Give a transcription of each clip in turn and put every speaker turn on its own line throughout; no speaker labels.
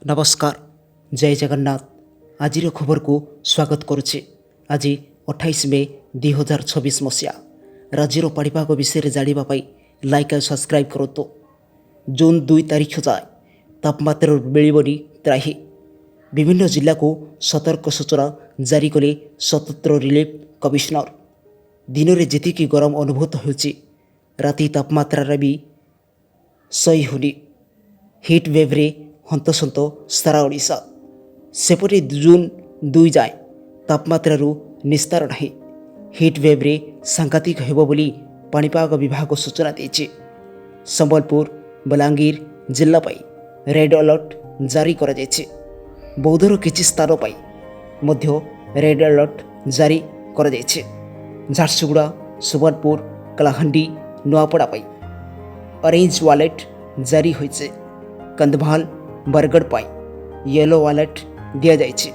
नमस्कार जय जगन्नाथ। आज खबर को स्वागत करुचे। आज 28 मे 2026 मसीहा राज्यर पाणीपाग विषय जानापी लाइक और सब्सक्राइब करूँ। जून 2 तारीख जाए तापमात्रा मिलनी त्राही। विभिन्न जिला को सतर्क सूचना जारी कले स्वतंत्र रिलीफ कमिशनर। दिन में जीक गरम अनुभूत होती राति तापमात्रा भी सही होनी। हिट वेव्रे हंतसंत सारा ओडिशा। सेपटे जून 2 जाए तापमात्रा निस्तार नहीं। हिट वेव्रे सांघातिक हेबो बोली पाणीपाग विभाग सूचना देछि। संबलपुर बलांगीर जिला पाई रेड अलर्ट जारी करा जायछि। बौद्धर किछि स्थान पाई मध्य रेड अलर्ट जारी करा जायछि। झारसुगुड़ा सुबर्णपुर कलाहांडी नुआपड़ा पाई ऑरेंज वालेट जारी होइछे। कंधमाल बरगढ़ पाई येलो वालेट दिया जायछि।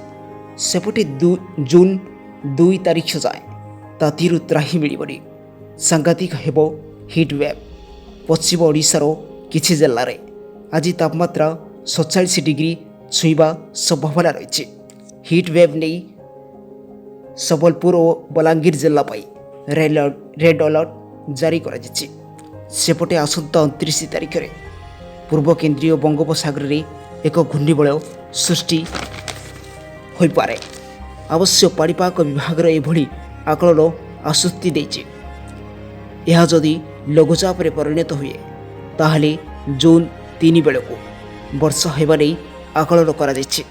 सेपटे जून 2 तारीख जाए तातीरु त्राही मिलिबनी। सांघातिक हेबो हिट वेव। पश्चिम ओडिशार किछि जिल्ला रे आज तापमात्रा 47 डिग्री छुईबा संभावना रही। हिट वेव नहीं संबलपुर और बलांगीर जिला पाई रेड अलर्ट जारी करा जायछि। सेपटे आसंता 29 तारीख रे पूर्व केन्द्रीय बंगोपसागर रे एक घूर्णिबलय सृष्टि हो पारे। अवश्य पाणीपाग विभाग एभली आकलन आश्वस्ति देछि। यह जदि लघुचाप रे परिणत हुए ताहले जून 3 बेलू वर्षा हेबा नै आकलन करा जायछि।